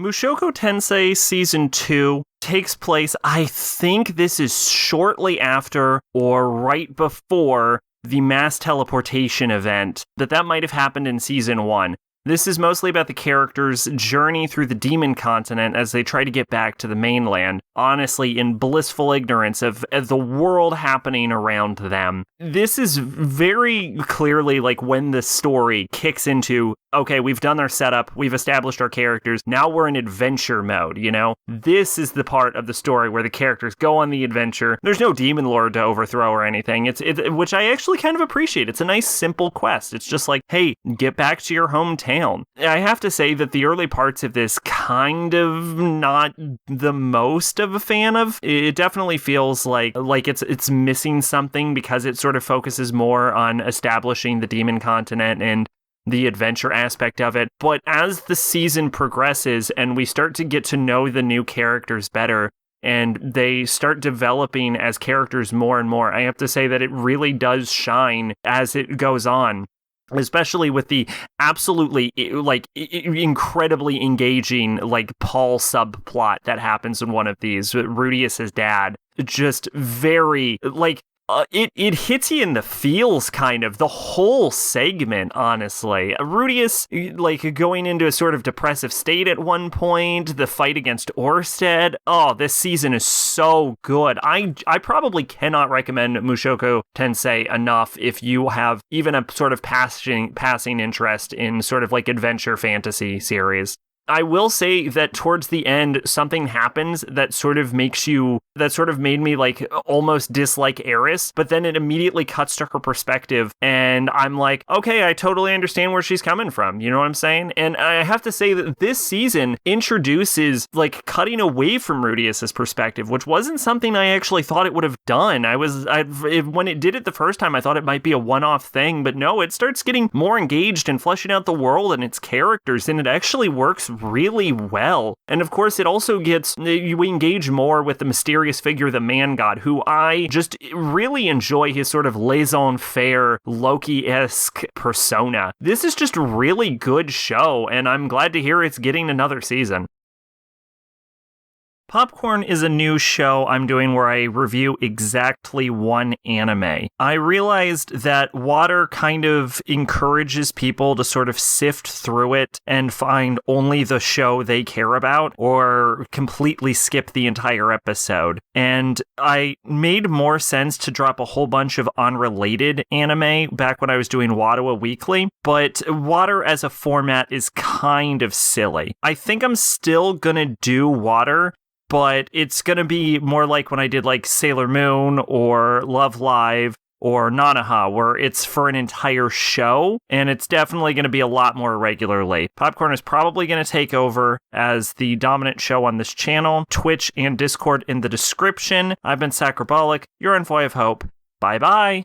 Mushoku Tensei Season 2 takes place, I think this is shortly after or right before the mass teleportation event. That might have happened in Season 1. This is mostly about the characters' journey through the demon continent as they try to get back to the mainland, honestly in blissful ignorance of the world happening around them. This is very clearly like when the story kicks into, okay, we've done our setup, we've established our characters, now we're in adventure mode, you know? This is the part of the story where the characters go on the adventure. There's no demon lord to overthrow or anything, which I actually kind of appreciate. It's a nice, simple quest. It's just like, hey, get back to your hometown. I have to say that the early parts of this kind of not the most of a fan of. It definitely feels like it's missing something because it sort of focuses more on establishing the demon continent and the adventure aspect of it. But as the season progresses and we start to get to know the new characters better, and they start developing as characters more and more, I have to say that it really does shine as it goes on. Especially with the absolutely, like, incredibly engaging, like, Paul subplot that happens in one of these, Rudius's dad. Just very, like, it hits you in the feels, kind of, the whole segment, honestly. Rudius, like, going into a sort of depressive state at one point, the fight against Orsted. Oh, this season is so good. I probably cannot recommend Mushoku Tensei enough if you have even a sort of passing interest in sort of, like, adventure fantasy series. I will say that towards the end, something happens that sort of made me like almost dislike Eris, but then it immediately cuts to her perspective, and I'm like, okay, I totally understand where she's coming from. You know what I'm saying? And I have to say that this season introduces like cutting away from Rudius's perspective, which wasn't something I actually thought it would have done. When it did it the first time, I thought it might be a one-off thing, but no, it starts getting more engaged and fleshing out the world and its characters, and it actually works really well. And of course, it also we engage more with the mysterious figure, the man god, who I just really enjoy his sort of laissez-faire, Loki-esque persona. This is just a really good show, and I'm glad to hear it's getting another season. Popcorn is a new show I'm doing where I review exactly one anime. I realized that Water kind of encourages people to sort of sift through it and find only the show they care about or completely skip the entire episode. And I made more sense to drop a whole bunch of unrelated anime back when I was doing Watawa Weekly, but Water as a format is kind of silly. I think I'm still gonna do Water, but it's going to be more like when I did like Sailor Moon or Love Live or Nanaha, where it's for an entire show, and it's definitely going to be a lot more regularly. Popcorn is probably going to take over as the dominant show on this channel. Twitch and Discord in the description. I've been Sacrobolic. You're Envoy of Hope. Bye-bye.